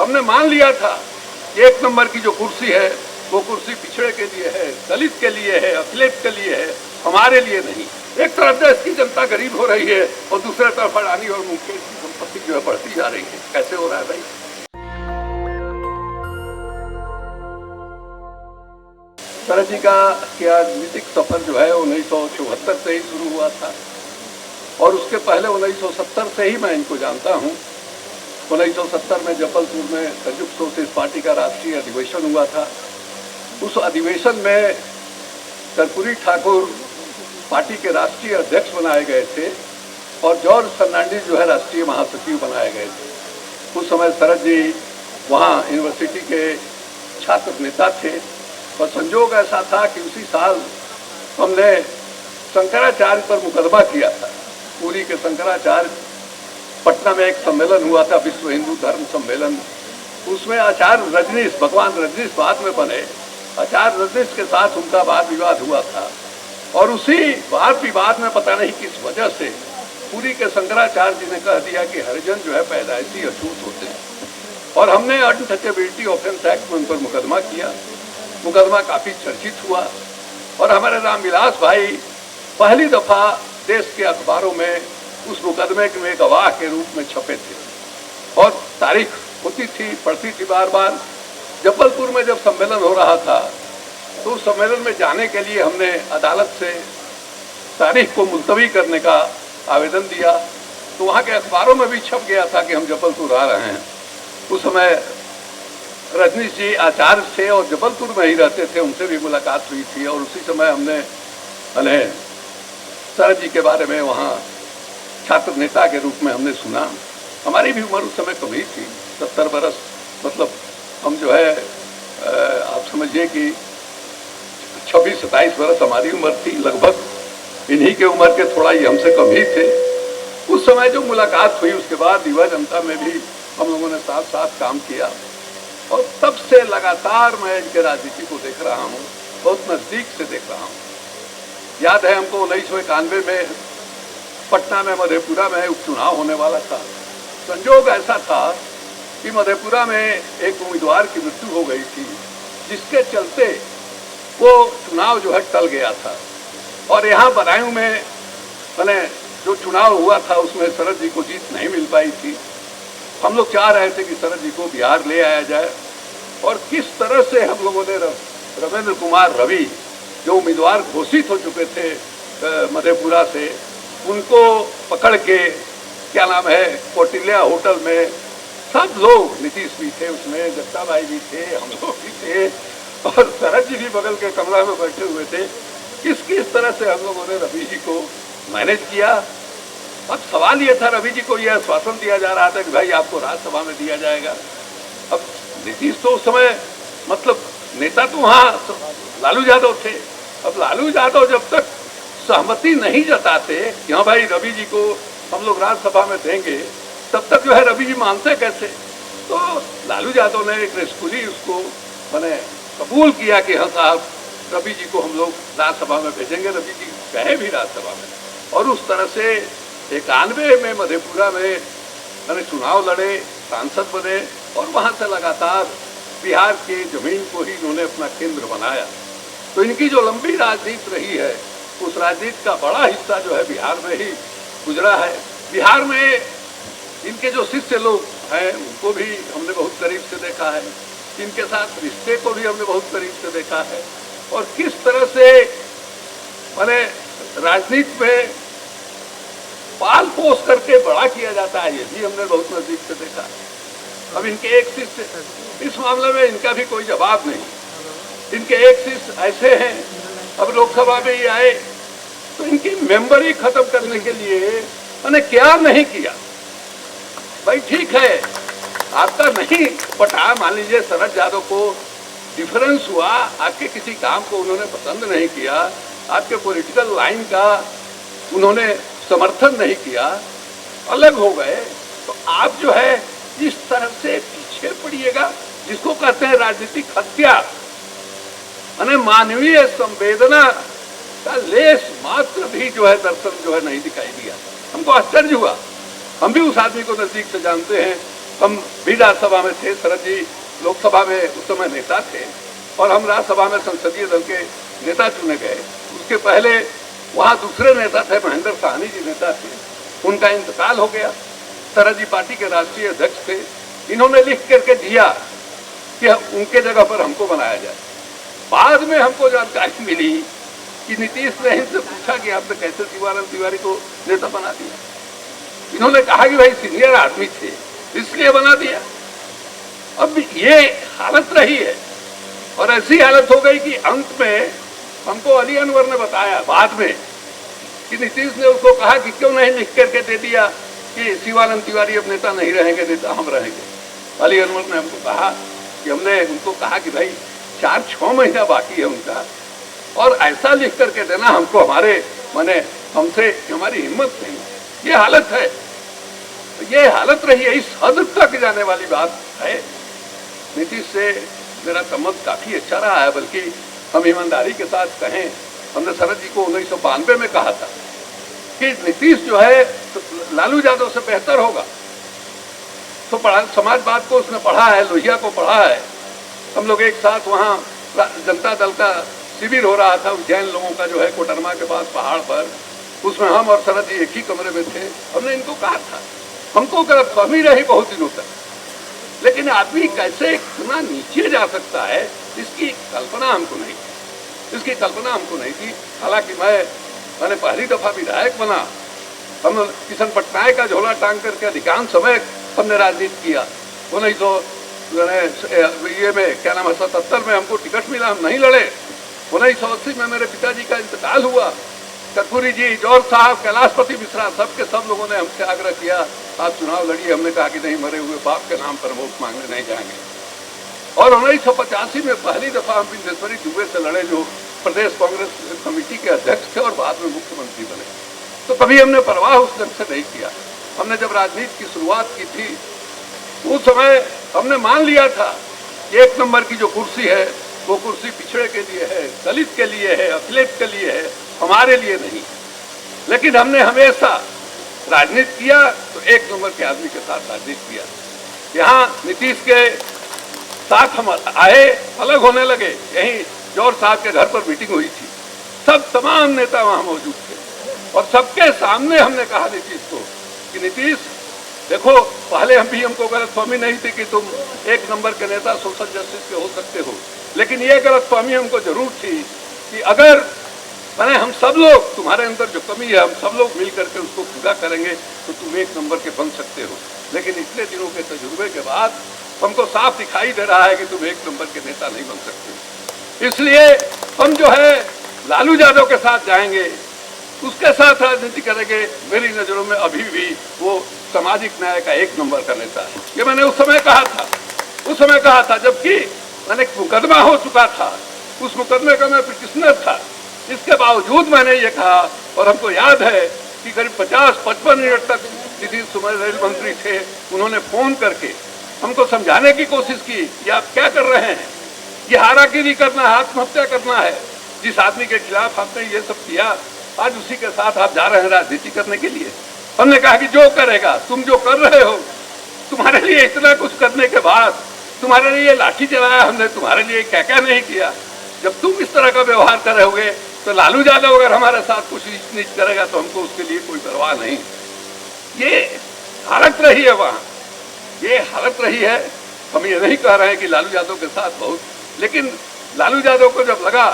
हमने मान लिया था कि 1 नंबर की जो कुर्सी है वो कुर्सी पिछड़े के लिए है, दलित के लिए है, अखिलेश के लिए है, हमारे लिए नहीं। एक तरफ देश की जनता गरीब हो रही है और दूसरे तरफ अडानी और मुकेश की संपत्ति जो है बढ़ती जा रही है। कैसे हो रहा है भाई? शरद जी का राजनीतिक सफर जो है 1974 से ही शुरू हुआ था और उसके पहले 1970 से ही मैं इनको जानता हूँ। 1970 में जबलपुर में संयुक्त सोशलिस्ट पार्टी का राष्ट्रीय अधिवेशन हुआ था। उस अधिवेशन में कर्पूरी ठाकुर पार्टी के राष्ट्रीय अध्यक्ष बनाए गए थे और जॉर्ज फर्नांडिस जो है राष्ट्रीय महासचिव बनाए गए थे। उस समय शरद जी वहाँ यूनिवर्सिटी के छात्र नेता थे और संजोग ऐसा था कि उसी साल हमने शंकराचार्य पर मुकदमा किया था। पूरी के शंकराचार्य पटना में एक सम्मेलन हुआ था, विश्व हिंदू धर्म सम्मेलन। उसमें आचार्य रजनीश, भगवान रजनीश बाद में बने, आचार्य रजनीश के साथ उनका वाद विवाद हुआ था और उसी वाद विवाद में पता नहीं किस वजह से पूरी के शंकराचार्य जी ने कह दिया कि हरिजन जो है पैदाइशी अछूत होते हैं और हमने अनटचेबिलिटी ऑफेंस एक्ट में उन पर मुकदमा किया। मुकदमा काफी चर्चित हुआ और हमारे रामविलास भाई पहली दफा देश के अखबारों में उस मुकदमे में गवाह के रूप में छपे थे और तारीख होती थी, पढ़ती थी बार बार। जबलपुर में जब सम्मेलन हो रहा था तो उस सम्मेलन में जाने के लिए हमने अदालत से तारीख को मुलतवी करने का आवेदन दिया तो वहाँ के अखबारों में भी छप गया था कि हम जबलपुर आ रहे हैं। उस समय रजनीश जी आचार्य थे और जबलपुर में ही रहते थे, उनसे भी मुलाकात हुई थी और उसी समय हमने शरद जी के बारे में वहाँ छात्र नेता के रूप में हमने सुना। हमारी भी उम्र उस समय कम ही थी, 70 बरस, मतलब हम जो है आप समझिए कि 26-27 बरस हमारी उम्र थी लगभग। इन्हीं के उम्र के थोड़ा ही हमसे कम ही थे। उस समय जो मुलाकात हुई उसके बाद युवा जनता में भी हम लोगों ने साथ साथ काम किया और तब से लगातार मैं इनके राजनीति को देख रहा हूँ, बहुत नज़दीक से देख रहा हूँ। याद है हमको 1991 में पटना में मधेपुरा में उपचुनाव होने वाला था। संजोग ऐसा था कि मधेपुरा में एक उम्मीदवार की मृत्यु हो गई थी जिसके चलते वो चुनाव जो है टल गया था और यहाँ बदायूं में मैंने जो चुनाव हुआ था उसमें शरद जी को जीत नहीं मिल पाई थी। हम लोग चाह रहे थे कि शरद जी को बिहार ले आया जाए और किस तरह से हम लोगों ने रविंद्र कुमार रवि जो उम्मीदवार घोषित हो चुके थे मधेपुरा से, उनको पकड़ के क्या नाम है कौटिल्या होटल में सब लोग, नीतीश भी थे उसमें, दत्ता भाई भी थे, हम लोग भी थे और शरद जी भी बगल के कमरा में बैठे हुए थे। किस तरह से हम लोगों ने रवि जी को मैनेज किया। अब सवाल ये था, रवि जी को यह आश्वासन दिया जा रहा था कि भाई आपको राज्यसभा में दिया जाएगा। अब नीतीश तो उस समय मतलब नेता तो वहाँ लालू यादव थे। अब लालू यादव जब तक सहमति नहीं जताते कि हाँ भाई रवि जी को हम लोग राज्यसभा में देंगे, तब तक जो है रवि जी मानते कैसे। तो लालू यादव ने एक रेस्कुली उसको मैंने कबूल किया कि हाँ साहब रवि जी को हम लोग राज्यसभा में भेजेंगे। रवि जी गए भी राज्यसभा में और उस तरह से 91 में मधेपुरा में मैंने चुनाव लड़े, सांसद बने और वहाँ से लगातार बिहार की जमीन को ही इन्होंने अपना केंद्र बनाया। तो इनकी जो लंबी राजनीति रही है उस राजनीति का बड़ा हिस्सा जो है बिहार में ही गुजरा है। बिहार में इनके जो शिष्य लोग हैं उनको भी हमने बहुत करीब से देखा है, इनके साथ रिश्ते को भी हमने बहुत करीब से देखा है और किस तरह से मैंने राजनीति में पाल पोस करके बड़ा किया जाता है ये भी हमने बहुत नजदीक से देखा है। अब इनके एक शिष्य, इस मामले में इनका भी कोई जवाब नहीं। इनके एक शिष्य ऐसे हैं, अब लोकसभा में ही आए तो इनकी मेंबरी खत्म करने के लिए मैंने क्या नहीं किया। भाई ठीक है आपका नहीं पटा, मान लीजिए शरद यादव को डिफरेंस हुआ, आपके किसी काम को उन्होंने पसंद नहीं किया, आपके पॉलिटिकल लाइन का उन्होंने समर्थन नहीं किया, अलग हो गए, तो आप जो है इस तरह से पीछे पड़िएगा जिसको कहते हैं राजनीतिक हत्या। माने मानवीय संवेदना का लेस मात्र भी जो है दर्शन जो है नहीं दिखाई दिया। हमको आश्चर्य हुआ, हम भी उस आदमी को नजदीक से जानते हैं हम भी राज्यसभा में थे, शरद जी लोकसभा में उस समय नेता थे और हम राज्यसभा में संसदीय दल के नेता चुने गए। उसके पहले वहाँ दूसरे नेता थे, महेंद्र साहनी जी नेता थे, उनका इंतकाल हो गया। शरद जी पार्टी के राष्ट्रीय अध्यक्ष थे। इन्होंने लिख करके दिया कि उनके जगह पर हमको बनाया जाए। बाद में हमको जानकारी मिली कि नीतीश ने इनसे पूछा कि आपने कैसे शिवानंद तिवारी को नेता बना दिया। इन्होंने कहा कि भाई सीनियर आदमी थे इसलिए बना दिया। अब ये हालत रही है और ऐसी हालत हो गई कि अंत में हमको अली अनवर ने बताया बाद में कि नीतीश ने उसको कहा कि क्यों नहीं लिख करके दे दिया कि शिवानंद तिवारी अब नेता नहीं रहेंगे, नेता हम रहेंगे। अली अनवर ने हमको कहा कि हमने उनको कहा कि भाई 4-6 महीना बाकी है उनका और ऐसा लिख करके देना हमको, हमारे माने हमसे हमारी हिम्मत नहीं। ये हालत है, ये हालत रही है, इस हद तक जाने वाली बात है। नीतीश से मेरा संबंध काफी अच्छा रहा है, बल्कि हम ईमानदारी के साथ कहें, हमने शरद जी को 1992 में कहा था कि नीतीश जो है तो लालू यादव से बेहतर होगा। तो समाजवाद को उसने पढ़ा है, लोहिया को पढ़ा है। हम लोग एक साथ वहाँ जनता दल का शिविर हो रहा था उज्जैन लोगों का, जो है कोटरमा के पास पहाड़ पर, उसमें हम और शरद जी एक ही कमरे में थे। हमने इनको कहा था, हमको गलतफहमी रही बहुत दिनों तक, लेकिन आदमी कैसे इतना नीचे जा सकता है इसकी कल्पना हमको नहीं थी, इसकी कल्पना हमको नहीं थी। हालांकि मैंने पहली दफा विधायक बना, हम किशन पटनायक का झोला टांग करके अधिकांश समय हमने राजनीति किया। 1900 में क्या नाम है 77 में हमको टिकट मिला, हम नहीं लड़े। 1980 में मेरे पिताजी का इंतकाल हुआ। कर्पूरी जी, जौहर साहब, कैलाशपति मिश्रा, सबके सब लोगों ने हमसे आग्रह किया आप चुनाव लड़िए। हमने कहा कि नहीं, मरे हुए बाप के नाम पर वोट मांगने नहीं जाएंगे। और 1985 में पहली दफा हम बिंदेश्वरी दुबे से लड़े, जो प्रदेश कांग्रेस कमेटी के अध्यक्ष थे और बाद में मुख्यमंत्री बने। तो कभी हमने परवाह उस ढंग से नहीं किया। हमने जब राजनीति की शुरुआत की थी उस समय हमने मान लिया था कि 1 नंबर की जो कुर्सी है वो कुर्सी पिछड़े के लिए है, दलित के लिए है, अखिलेश के लिए है, हमारे लिए नहीं। लेकिन हमने हमेशा राजनीति किया तो 1 नंबर के आदमी के साथ राजनीति किया। यहाँ नीतीश के साथ हम आए, अलग होने लगे। यहीं जौहर साहब के घर पर मीटिंग हुई थी, सब तमाम नेता वहाँ मौजूद थे और सबके सामने हमने कहा नीतीश को कि नीतीश देखो, पहले हमको गलतफहमी नहीं थी कि तुम 1 नंबर के नेता सोशल जस्टिस के हो सकते हो, लेकिन ये गलतफहमी हमको जरूर थी कि अगर मैंने हम सब लोग, तुम्हारे अंदर जो कमी है हम सब लोग मिल करके उसको पूरा करेंगे तो तुम 1 नंबर के बन सकते हो। लेकिन इतने दिनों के तजुर्बे के बाद हमको साफ दिखाई दे रहा है कि तुम 1 नंबर के नेता नहीं बन सकते। इसलिए हम जो है लालू यादव के साथ जाएंगे, उसके साथ राजनीति करेंगे। मेरी नजरों में अभी भी वो सामाजिक न्याय का 1 नंबर का नेता है। ये मैंने उस समय कहा था, जबकि मैंने मुकदमा हो चुका था, उस मुकदमे का मैं पिटिशनर था। इसके बावजूद मैंने ये कहा और हमको याद है कि करीब 50-55 मिनट तक नीतीश कुमार रेल मंत्री थे, उन्होंने फोन करके हमको समझाने की कोशिश की कि आप क्या कर रहे हैं, ये हारागिरी करना है, आत्महत्या करना है। जिस आदमी के खिलाफ आपने ये सब किया, आज उसी के साथ आप जा रहे हैं राजनीति करने के लिए। हमने कहा कि जो करेगा, तुम जो कर रहे हो, तुम्हारे लिए इतना कुछ करने के बाद, तुम्हारे लिए लाठी चलाया हमने, तुम्हारे लिए क्या क्या नहीं किया। जब तुम इस तरह का व्यवहार कर रहे होगे तो लालू यादव अगर हमारे साथ कुछ नीच करेगा तो हमको उसके लिए कोई परवाह नहीं। ये हालत रही है वहाँ, ये हालत रही है। हम ये नहीं कह रहे हैं कि लालू यादव के साथ बहुत, लेकिन लालू यादव को जब लगा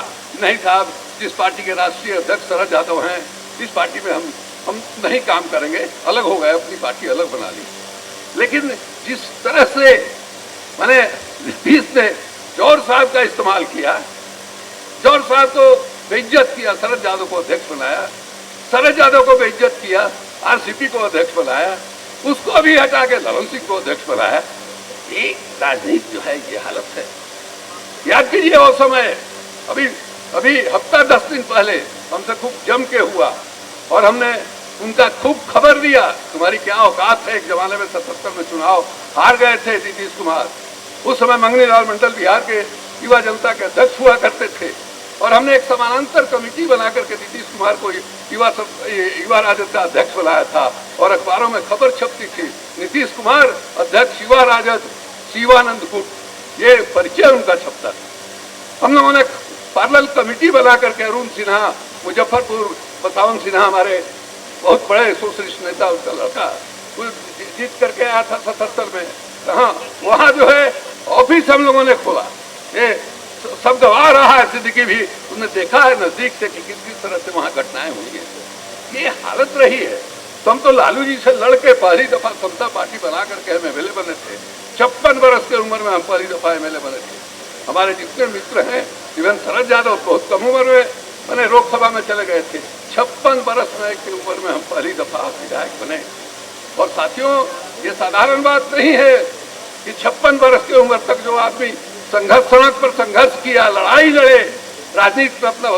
नहीं साहब, जिस पार्टी के राष्ट्रीय अध्यक्ष शरद यादव हैं, इस पार्टी में हम नहीं काम करेंगे, अलग हो गए, अपनी पार्टी अलग बना ली। लेकिन जिस तरह से मैंने नीतीश ने जौहर साहब का इस्तेमाल किया, जौहर साहब को बेइज्जत किया, शरद यादव को अध्यक्ष बनाया, शरद यादव को बेइज्जत किया, आरसीपी को अध्यक्ष बनाया, उसको भी हटा के ललन सिंह को अध्यक्ष बनाया। ये राजनीति जो है ये हालत है। याद कीजिए वो समय, अभी हफ्ता 10 दिन पहले हमसे खूब जम के हुआ और हमने उनका खूब खबर दिया, तुम्हारी क्या औकात है। एक जमाने में 77 में चुनाव हार गए थे नीतीश कुमार। उस समय मंगनी लाल मंडल बिहार के युवा जनता के अध्यक्ष हुआ करते थे। और हमने एक समानांतर कमेटी बना करके नीतीश कुमार को युवा राजद का अध्यक्ष बनाया था और अखबारों में खबर छपती थी, नीतीश कुमार अध्यक्ष युवा राजद शिवानंद गुट, ये परिचय उनका छपता था। हम लोगों ने पैरेलल कमेटी बना करके अरुण सिन्हा, मुजफ्फरपुर बसवन सिन्हा हमारे बहुत बड़े सोशलिस्ट नेता, उसका लड़का वो जीत करके आया था 77 में। हाँ, वहाँ जो है ऑफिस हम लोगों ने खोला। ये सब गवाह रहा है, सिद्दीकी भी उसने देखा है नजदीक से कि किस किस तरह से वहाँ घटनाएं हुई है। ये हालत रही है। तो हम तो लालू जी से लड़के पहली दफा समता पार्टी बना करके हम एमएलए बने थे। 56 वर्ष की उम्र में हम पहली दफा एमएलए बने थे। हमारे जितने मित्र हैं, इवन शरद यादव बहुत कम उम्र में मैंने लोकसभा में चले गए थे। 56 वर्ष की उम्र में हम पहली दफा विधायक बने। और साथियों, ये साधारण बात नहीं है कि 56 वर्ष की उम्र तक जो आदमी संघर्ष, सड़क पर संघर्ष किया, लड़ाई लड़े, राजनीति में अपना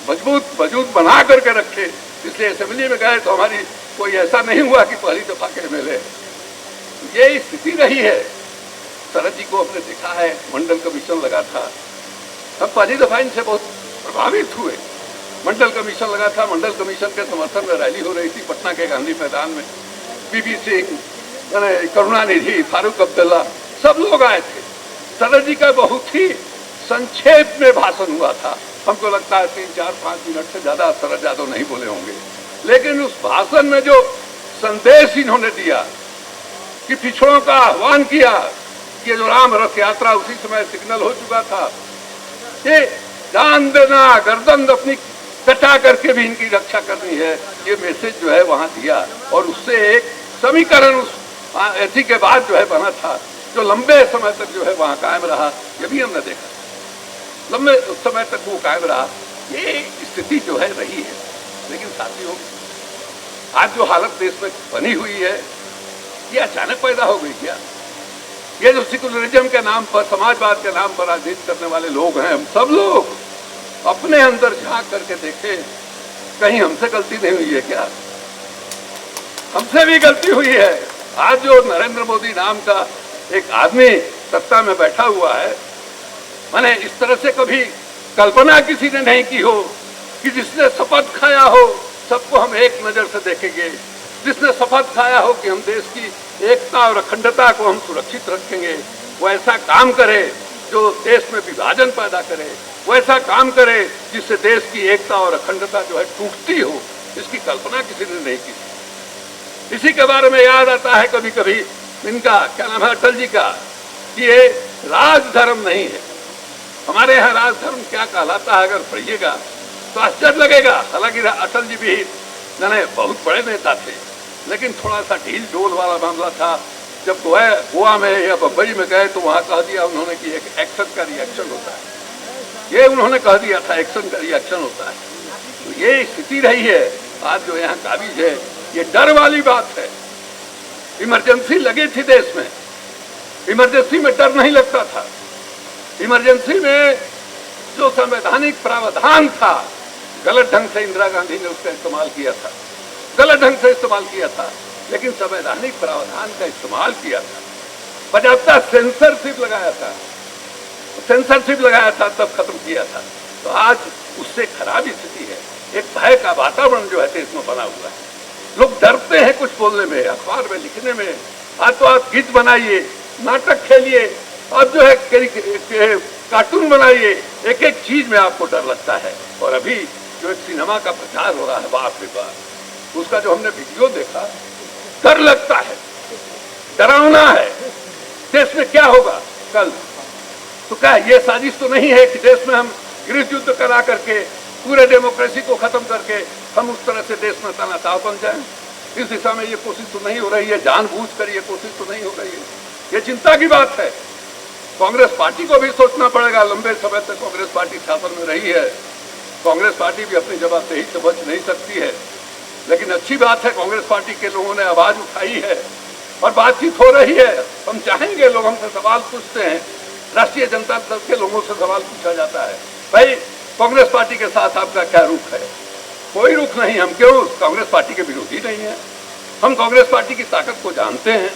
मजबूत वजूद बना करके रखे, इसलिए असेंबली में गए तो हमारी कोई ऐसा नहीं हुआ कि पहली दफा के एमएलए। ये स्थिति रही है। शरद जी को हमने देखा है, मंडल कमीशन लगा था, हम पहली दफा इनसे बहुत प्रभावित हुए। मंडल कमीशन लगा था, मंडल कमीशन के समर्थन में रैली हो रही थी पटना के गांधी मैदान में। बीबी सिंह, करुणानिधि, फारूक अब्दुल्ला, सब लोग आए थे। शरद जी का बहुत ही संक्षेप में भाषण हुआ था। हमको लगता है 3, 4, 5 मिनट से ज्यादा शरद यादव नहीं बोले होंगे। लेकिन उस भाषण में जो संदेश इन्होंने दिया कि पिछड़ों का आह्वान किया, ये जो राम रथ यात्रा उसी समय सिग्नल हो चुका था, ये जान देना, गर्दन अपनी कटा करके भी इनकी रक्षा करनी है, ये मैसेज जो है वहां दिया। और उससे एक समीकरण उस ऐसी के बाद जो है बना था, जो लंबे समय तक जो है वहां कायम रहा। ये भी हमने देखा, लंबे समय तक वो कायम रहा। ये स्थिति जो है रही है। लेकिन साथियों, आज जो हालत देश में बनी हुई है, ये अचानक पैदा हो गई क्या? ये जो सेकुलरिज्म के नाम पर, समाजवाद के नाम पर राजनीति करने वाले लोग हैं, हम सब लोग अपने अंदर झांक करके देखें, कहीं हमसे गलती नहीं हुई है क्या? हमसे भी गलती हुई है। आज जो नरेंद्र मोदी नाम का एक आदमी सत्ता में बैठा हुआ है, मैंने इस तरह से कभी कल्पना किसी ने नहीं की हो कि जिसने शपथ खाया हो सबको हम एक नजर से देखेंगे, जिसने शपथ खाया हो कि हम देश की एकता और अखंडता को हम सुरक्षित रखेंगे, वो ऐसा काम करे जो देश में विभाजन पैदा करे, वो ऐसा काम करे जिससे देश की एकता और अखंडता जो है टूटती हो। इसकी कल्पना किसी ने नहीं की। इसी के बारे में याद आता है कभी कभी इनका, क्या नाम है, अटल जी का, कि ये राजधर्म नहीं है। हमारे यहाँ राजधर्म क्या कहलाता है, अगर पढ़िएगा तो आश्चर्य लगेगा। हालांकि अटल जी भी बहुत बड़े नेता थे, लेकिन थोड़ा सा ढील डोल वाला मामला था। जब गोवा में या बम्बई में गए तो वहां कह दिया उन्होंने कि एक एक्शन का रिएक्शन होता है। ये उन्होंने कह दिया था, एक्शन का रिएक्शन होता है। तो ये स्थिति रही है आज जो यहाँ काबिज है। ये डर वाली बात है। इमरजेंसी लगी थी देश में, इमरजेंसी में डर नहीं लगता था। इमरजेंसी में जो संवैधानिक प्रावधान था, गलत ढंग से इंदिरा गांधी ने उसका इस्तेमाल किया था, गलत ढंग से इस्तेमाल किया था। लेकिन संवैधानिक प्रावधान का इस्तेमाल किया था, बजाबता सेंसरशिप लगाया था, सेंसरशिप लगाया था, तब खत्म किया था। तो आज उससे खराब स्थिति है। एक भय का वातावरण जो है देश में बना हुआ है। लोग डरते हैं कुछ बोलने में, अखबार में लिखने में। आज तो आप गीत बनाइए, नाटक खेलिए, अब जो है कार्टून बनाइए, एक एक चीज में आपको डर लगता है। और अभी जो एक सिनेमा का प्रचार हो रहा है, बाप रे बाप, उसका जो हमने वीडियो देखा, डर लगता है, डरावना है। देश में क्या होगा कल? तो क्या ये साजिश तो नहीं है कि देश में हम गृह युद्ध करा करके, पूरे डेमोक्रेसी को खत्म करके हम उस तरह से देश में तानाशाह बन जाएं? इस दिशा में ये कोशिश तो नहीं हो रही है, जानबूझकर ये कोशिश तो नहीं हो रही है। ये चिंता की बात है। कांग्रेस पार्टी को भी सोचना पड़ेगा। लंबे समय तक कांग्रेस पार्टी शासन में रही है, कांग्रेस पार्टी भी अपनी जवाबदेही से बच नहीं सकती है। लेकिन अच्छी बात है, कांग्रेस पार्टी के लोगों ने आवाज उठाई है और बातचीत हो रही है। हम चाहेंगे, लोग हमसे सवाल पूछते हैं, राष्ट्रीय जनता दल के लोगों से सवाल पूछा जाता है, भाई कांग्रेस पार्टी के साथ आपका क्या रुख है? कोई रुख नहीं। हम क्यों कांग्रेस पार्टी के विरोधी नहीं है। हम कांग्रेस पार्टी की ताकत को जानते हैं,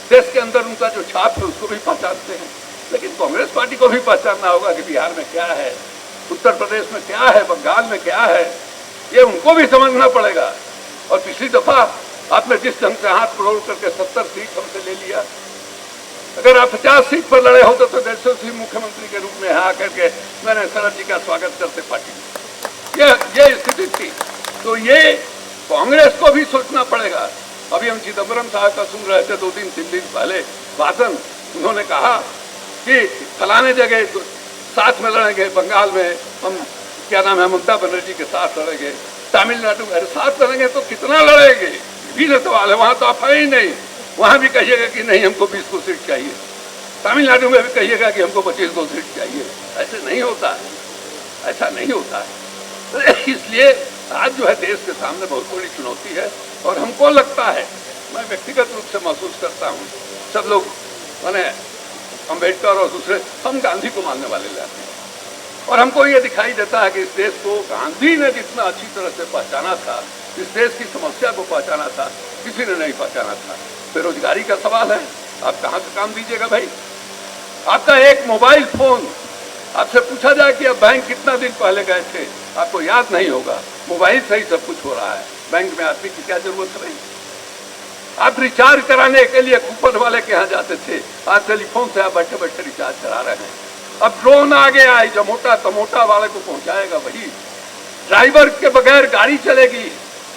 देश के अंदर उनका जो छाप है उसको भी पहचानते हैं। लेकिन कांग्रेस पार्टी को भी पहचानना होगा कि बिहार में क्या है, उत्तर प्रदेश में क्या है, बंगाल में क्या है, ये उनको भी समझना पड़ेगा। और पिछली दफा आपने जिस ढंग से हाथ परोड़ करके 70 सीट हमसे ले लिया, अगर आप 50 सीट पर लड़े होते तो 150 मुख्यमंत्री के रूप में यहाँ आकर के मैंने शरद जी का स्वागत करते पार्टी में। ये स्थिति थी। तो ये कांग्रेस को भी सोचना पड़ेगा। अभी हम चिदम्बरम साहब का सुन रहे थे 2-3 दिन पहले भाषण, उन्होंने कहा कि फलाने जगह साथ में लड़ेंगे, बंगाल में हम क्या नाम है ममता बनर्जी के साथ लड़ेंगे, तमिलनाडु में साथ लड़ेंगे, तो कितना लड़ेंगे, भी सवाल है। वहां तो आप है ही नहीं, वहां भी कहिएगा कि नहीं हमको 20 को सीट चाहिए, तमिलनाडु में भी कहिएगा कि हमको 25 को सीट चाहिए। ऐसे नहीं होता है, ऐसा नहीं होता है। इसलिए आज जो है देश के सामने बहुत बड़ी चुनौती है। और हमको लगता है, मैं व्यक्तिगत रूप से महसूस करता हूँ, सब लोग माने अम्बेडकर और दूसरे, हम गांधी को मानने वाले जाते हैं। और हमको ये दिखाई देता है कि इस देश को गांधी ने जितना अच्छी तरह से पहचाना था, इस देश की समस्या को पहचाना था, किसी ने नहीं पहचाना था। बेरोजगारी का सवाल है, आप कहाँ से काम दीजिएगा भाई? आपका एक मोबाइल फोन, आपसे पूछा जाए कि आप बैंक कितना दिन पहले गए थे, आपको याद नहीं होगा। मोबाइल से ही सब कुछ हो रहा है, बैंक में आदमी की क्या जरूरत नहीं। आप रिचार्ज कराने के लिए कूपन वाले के यहाँ जाते थे, आज टेलीफोन से आप बैठे बैठे रिचार्ज करा रहे हैं। अब ड्रोन आ गया है, जो मोटा तमोटा वाले को पहुंचाएगा वही। ड्राइवर के बगैर गाड़ी चलेगी,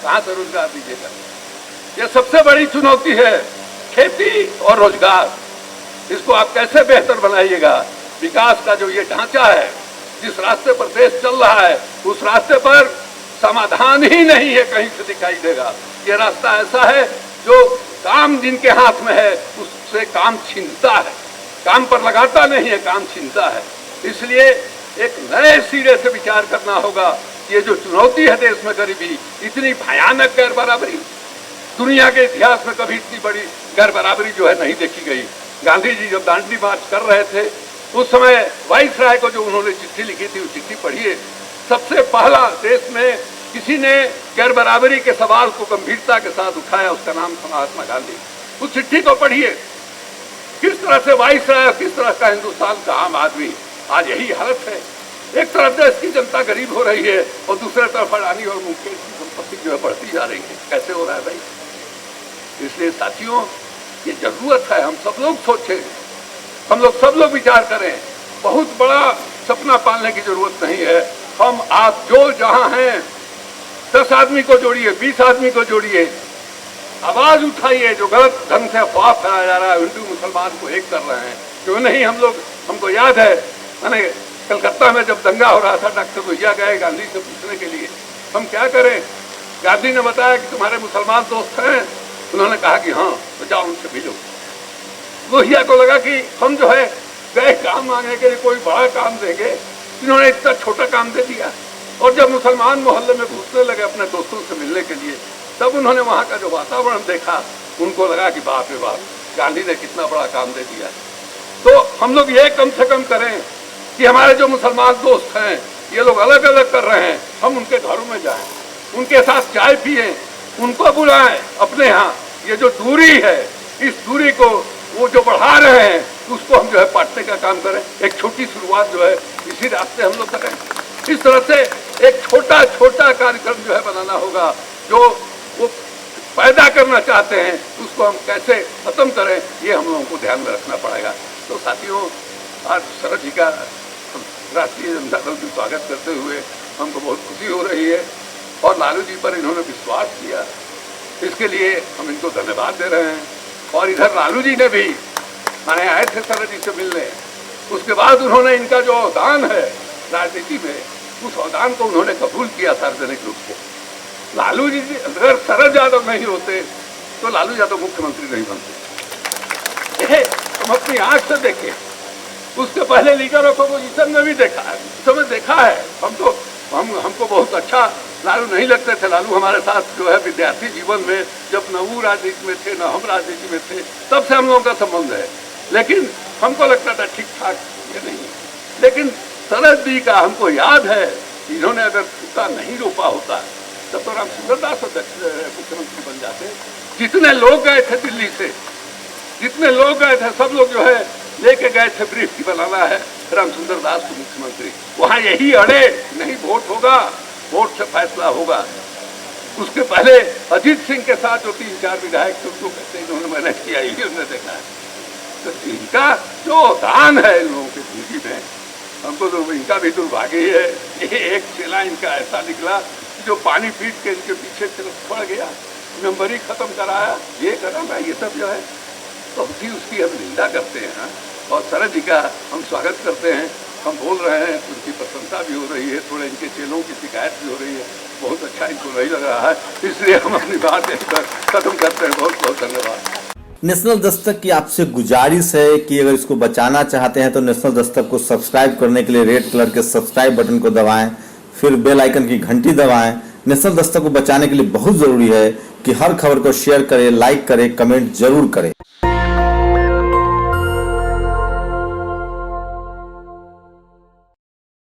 कहां से रोजगार दीजिएगा? ये सबसे बड़ी चुनौती है, खेती और रोजगार। इसको आप कैसे बेहतर बनाइएगा? विकास का जो ये ढांचा है, जिस रास्ते पर देश चल रहा है, उस रास्ते पर समाधान ही नहीं है, कहीं से दिखाई देगा। ये रास्ता ऐसा है जो काम जिनके हाथ में है उससे काम छीनता है, काम पर लगाता नहीं है, काम छीनता है। इसलिए एक नए सिरे से विचार करना होगा। ये जो चुनौती है देश में, गरीबी, इतनी भयानक गैर बराबरी, दुनिया के इतिहास में कभी इतनी बड़ी गैर बराबरी जो है नहीं देखी गई। गांधी जी जब दांडी मार्च कर रहे थे, उस समय वाइसराय को जो उन्होंने चिट्ठी लिखी थी, वो चिट्ठी पढ़िए। सबसे पहला देश में किसी ने गैर बराबरी के सवाल को गंभीरता के साथ उठाया, उसका नाम था महात्मा गांधी। उस चिट्ठी को पढ़िए, किस तरह से वाइसराय, किस तरह का हिंदुस्तान का आम आदमी, आज यही हालत है। एक तरफ देश की जनता गरीब हो रही है और दूसरी तरफ अडानी और मुकेश की संपत्ति जो है बढ़ती जा रही है। कैसे हो रहा है भाई? इसलिए साथियों, ये जरूरत है हम सब लोग सोचें, हम लोग सब लोग विचार करें। बहुत बड़ा सपना पालने की जरूरत नहीं है। हम आप जो जहां हैं, 10 आदमी को जोड़िए, 20 आदमी को जोड़िए, आवाज उठाइए। जो गलत ढंग से अफवाह फैलाया जा रहा है, हिंदू मुसलमान को एक कर रहे हैं, क्यों नहीं? हम लोग, हमको याद है, मैंने कलकत्ता में जब दंगा हो रहा था, डॉक्टर भैया गए गांधी से पूछने के लिए हम क्या करें। गांधी ने बताया कि तुम्हारे मुसलमान दोस्त हैं। उन्होंने कहा कि हाँ, तो जाओ उनसे मिलो। भैया को लगा कि हम जो है गए काम मांगने के लिए, कोई बड़ा काम देंगे, इन्होंने इतना छोटा काम दे दिया। और जब मुसलमान मोहल्ले में घुसने लगे अपने दोस्तों से मिलने के लिए, तब उन्होंने वहाँ का जो वातावरण देखा, उनको लगा कि बाप रे बाप, गांधी ने कितना बड़ा काम दे दिया। तो हम लोग ये कम से कम करें कि हमारे जो मुसलमान दोस्त हैं, ये लोग अलग अलग कर रहे हैं, हम उनके घरों में जाएं, उनके साथ चाय पिए, उनको बुलाएं अपने यहाँ। ये जो दूरी है, इस दूरी को वो जो बढ़ा रहे हैं, उसको हम जो है पाटने का काम करें। एक छोटी शुरुआत जो है इसी रास्ते हम लोग करें। इस तरह से एक छोटा छोटा कार्यक्रम जो है बनाना होगा। जो वो पैदा करना चाहते हैं, उसको हम कैसे खत्म करें, ये हम लोगों को ध्यान में रखना पड़ेगा। तो साथियों, आज शरद जी का राष्ट्रीय जनता दल की स्वागत करते हुए हमको बहुत खुशी हो रही है। और लालू जी पर इन्होंने विश्वास किया, इसके लिए हम इनको धन्यवाद दे रहे हैं। और इधर लालू जी ने भी, माने आए थे शरद जी से मिलने, उसके बाद उन्होंने इनका जो अवदान है राजनीति में, उस अवदान को उन्होंने कबूल किया सार्वजनिक रूप से। लालू जी अगर शरद यादव नहीं होते तो लालू यादव मुख्यमंत्री नहीं बनते। हम अपनी आंख से देखें, उसके पहले लीडर ऑफ अपोजिशन में भी देखा है, समय देखा है। हमको बहुत अच्छा लालू नहीं लगते थे। लालू हमारे साथ जो है विद्यार्थी जीवन में, जब न वो राजनीति में थे न हम राजनीति में थे, तब से हम लोगों का संबंध है। लेकिन हमको लगता था ठीक ठाक, ये नहीं। लेकिन शरद जी का हमको याद है, इन्होंने अगर सूखा नहीं रोपा होता तब तो राम सुंदरदास मुख्यमंत्री बन जाते। जितने लोग गए थे दिल्ली से, जितने लोग गए थे, सब लोग जो है लेके गए थे ब्रीफ की बनाना है रामचंद्र दास को मुख्यमंत्री, वहां यही अड़े नहीं वोट होगा, वोट से फैसला होगा। उसके पहले अजीत सिंह के साथ जो 3-4 विधायक थे उनको कहते इन्होंने मैनेज किया, ये हमने देखा है। तो इनका जो दान है इन लोगों की जिंदगी में, हमको तो इनका भी दुर्भाग्य ही है। ये एक चेला इनका ऐसा निकला जो पानी पीट के इनके पीछे से पड़ गया, मेंबरी खत्म कराया, ये कराना, ये सब जो है तो उसकी हम निंदा करते हैं और शरद जी का हम स्वागत करते हैं। हम बोल रहे हैं, उनकी प्रशंसा भी हो रही है, थोड़े इनके चेलों की शिकायत भी हो रही है, बहुत अच्छा इनको नहीं लग रहा है, इसलिए हम अपनी बात खत्म करते हैं। बहुत बहुत धन्यवाद। नेशनल दस्तक की आपसे गुजारिश है कि अगर इसको बचाना चाहते हैं तो नेशनल दस्तक को सब्सक्राइब करने के लिए रेड कलर के सब्सक्राइब बटन को दबाएं, फिर बेल आइकन की घंटी दबाएं। नेशनल दस्तक को बचाने के लिए बहुत जरूरी है कि हर खबर को शेयर करें, लाइक करें, कमेंट जरूर करें।